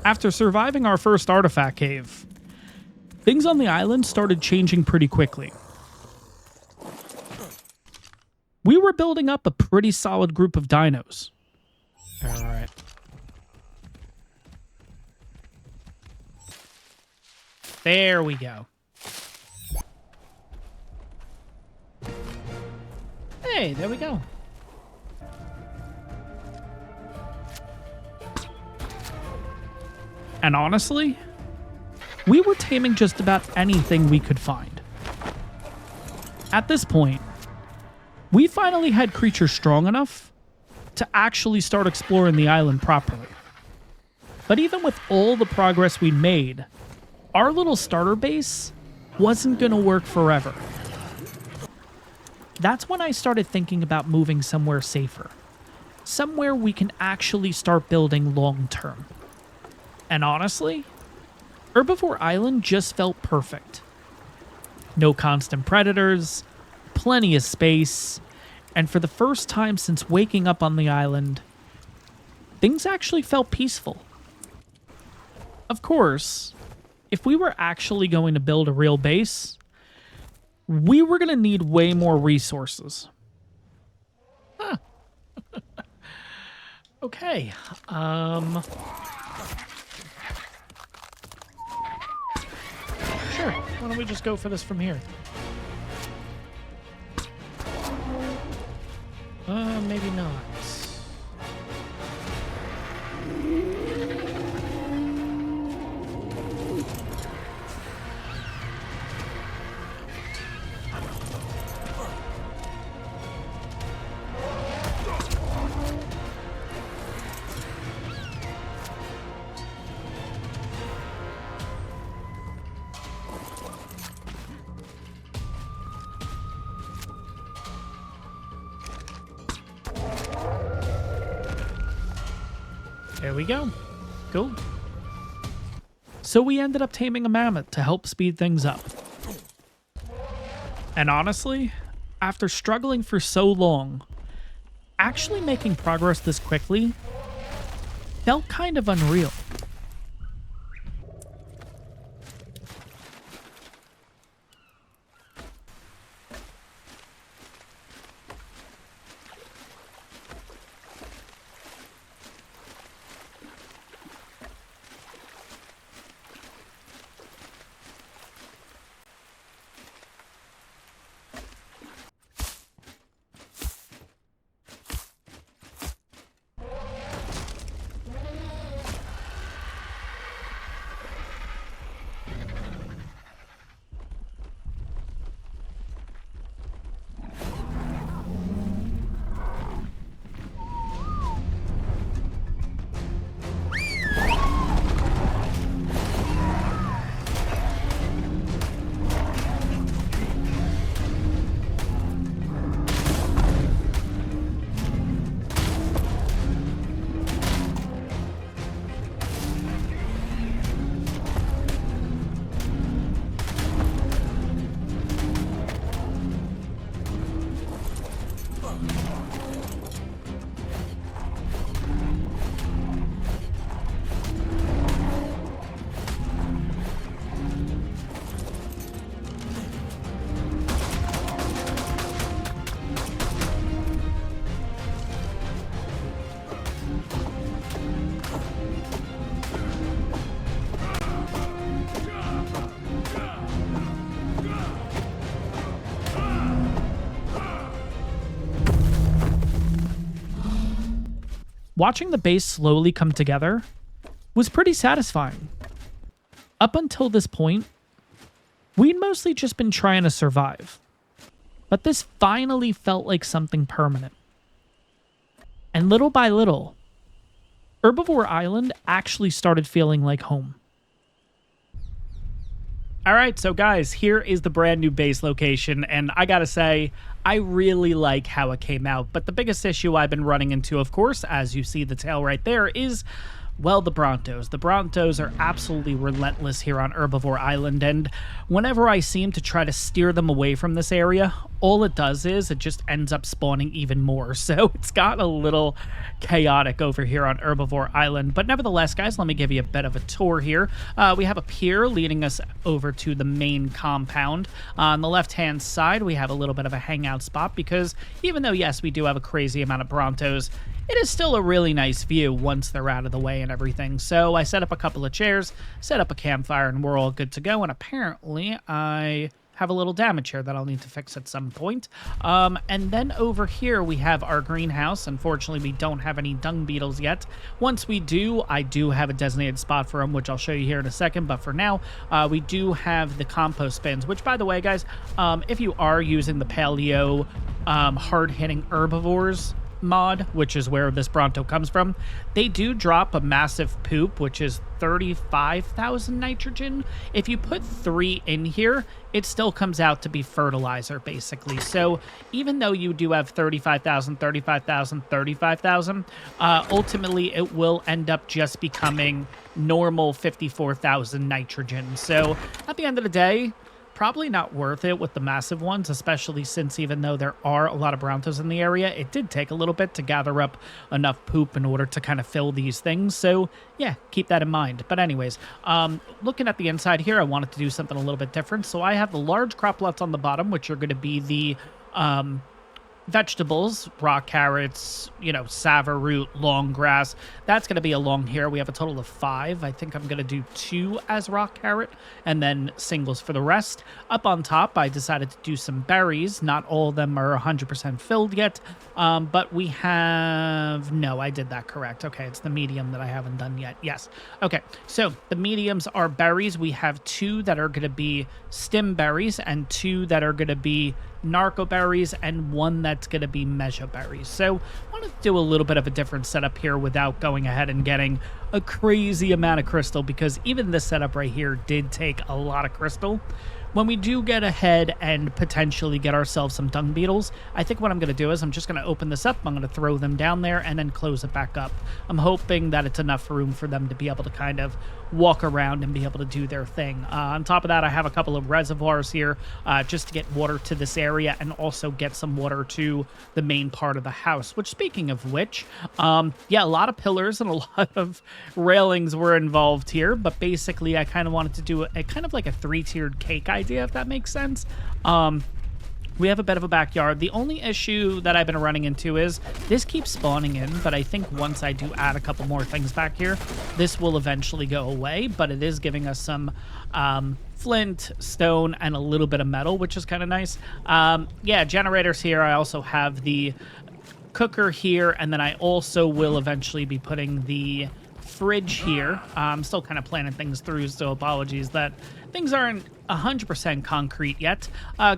After surviving our first artifact cave, things on the island started changing pretty quickly. We were building up a pretty solid group of dinos. All right. There we go. Hey, there we go. And honestly, we were taming just about anything we could find. At this point, we finally had creatures strong enough to actually start exploring the island properly. But even with all the progress we made, our little starter base wasn't going to work forever. That's when I started thinking about moving somewhere safer. Somewhere we can actually start building long term. And honestly, Herbivore Island just felt perfect. No constant predators, plenty of space, and for the first time since waking up on the island, things actually felt peaceful. Of course, if we were actually going to build a real base, we were going to need way more resources. Huh. Okay. Sure. Why don't we just go for this from here? Maybe not. There we go. Cool. So we ended up taming a mammoth to help speed things up. And honestly, after struggling for so long, actually making progress this quickly felt kind of unreal. Watching the base slowly come together was pretty satisfying. Up until this point, we'd mostly just been trying to survive. But this finally felt like something permanent. And little by little, Herbivore Island actually started feeling like home. All right, so guys, here is the brand new base location, and I gotta say, I really like how it came out, but the biggest issue I've been running into, of course, as you see the tail right there, is Well, the Brontos. The Brontos are absolutely relentless here on Herbivore Island, and whenever I seem to try to steer them away from this area, all it does is it just ends up spawning even more. So it's got a little chaotic over here on Herbivore Island. But nevertheless, guys, let me give you a bit of a tour here. We have a pier leading us over to the main compound. On the left-hand side, we have a little bit of a hangout spot because even though, yes, we do have a crazy amount of Brontos, it is still a really nice view once they're out of the way and everything. So I set up a couple of chairs, set up a campfire, and we're all good to go. And apparently I have a little damage here that I'll need to fix at some point. And then over here we have our greenhouse. Unfortunately, we don't have any dung beetles yet. Once we do, I do have a designated spot for them, which I'll show you here in a second. But for now, we do have the compost bins, which, by the way, guys, if you are using the paleo hard-hitting herbivores mod, which is where this Bronto comes from, they do drop a massive poop, which is 35,000 nitrogen. If you put 3 in here, it still comes out to be fertilizer, basically. So even though you do have 35,000, 35,000, 35,000, ultimately it will end up just becoming normal 54,000 nitrogen. So at the end of the day, probably not worth it with the massive ones, especially since even though there are a lot of Brontos in the area, it did take a little bit to gather up enough poop in order to kind of fill these things. So yeah, keep that in mind. But anyways, looking at the inside here, I wanted to do something a little bit different. So I have the large crop plots on the bottom, which are going to be the vegetables, rock carrots, you know, sava root, long grass. That's going to be along here. We have a total of 5. I think I'm going to do 2 as rock carrot and then singles for the rest. Up on top, I decided to do some berries. Not all of them are 100% filled yet, but we have... No, I did that correct. Okay, it's the medium that I haven't done yet. Yes. Okay, so the mediums are berries. We have 2 that are going to be stem berries and 2 that are going to be narco berries and 1 that's going to be measure berries. So I want to do a little bit of a different setup here without going ahead and getting a crazy amount of crystal, because even this setup right here did take a lot of crystal. When we do get ahead and potentially get ourselves some dung beetles, I think what I'm going to do is I'm just going to open this up, I'm going to throw them down there, and then close it back up. I'm hoping that it's enough room for them to be able to kind of walk around and be able to do their thing. On top of that, I have a couple of reservoirs here just to get water to this area and also get some water to the main part of the house, which, speaking of which, yeah, a lot of pillars and a lot of railings were involved here, but basically I kind of wanted to do a kind of like a 3-tiered cake idea, if that makes sense. We have a bit of a backyard. The only issue that I've been running into is this keeps spawning in, but I think once I do add a couple more things back here, this will eventually go away, but it is giving us some flint, stone, and a little bit of metal, which is kind of nice. Yeah, generators here. I also have the cooker here, and then I also will eventually be putting the fridge here. I'm still kind of planning things through, so apologies that things aren't 100% concrete yet.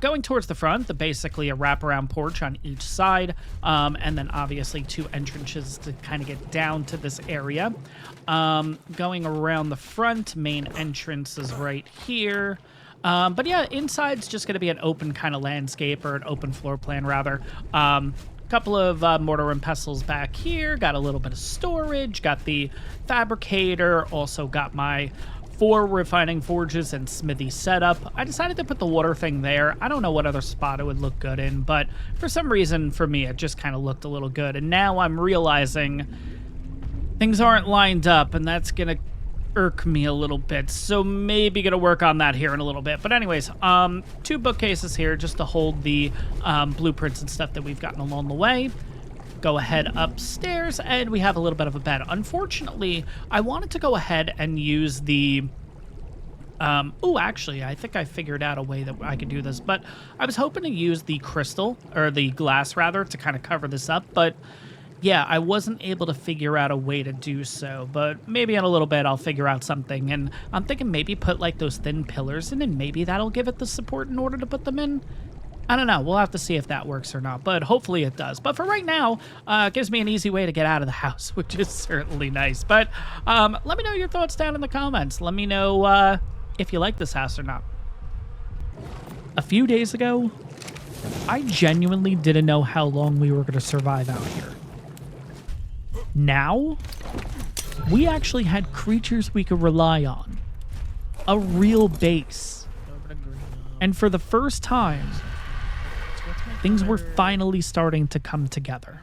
Going towards the front, basically a wraparound porch on each side, and then obviously 2 entrances to kind of get down to this area. Going around the front, main entrance is right here. But yeah, inside's just going to be an open kind of landscape, or an open floor plan rather. Couple of mortar and pestles back here, got a little bit of storage, got the fabricator, also got my 4 refining forges and smithy setup. I decided to put the water thing there. I don't know what other spot it would look good in, but for some reason for me it just kind of looked a little good, and now I'm realizing things aren't lined up, and that's gonna irk me a little bit, so maybe gonna work on that here in a little bit. But anyways, 2 bookcases here just to hold the blueprints and stuff that we've gotten along the way. Go ahead upstairs, and we have a little bit of a bed. Unfortunately, I wanted to go ahead and use the oh, actually, I think I figured out a way that I could do this, but I was hoping to use the crystal, or the glass rather, to kind of cover this up, but yeah, I wasn't able to figure out a way to do so, but maybe in a little bit I'll figure out something, and I'm thinking maybe put like those thin pillars in, and maybe that'll give it the support in order to put them in. I don't know. We'll have to see if that works or not, but hopefully it does. But for right now, it gives me an easy way to get out of the house, which is certainly nice. But let me know your thoughts down in the comments. Let me know if you like this house or not. A few days ago, I genuinely didn't know how long we were going to survive out here. Now, we actually had creatures we could rely on. A real base. And for the first time, things were finally starting to come together.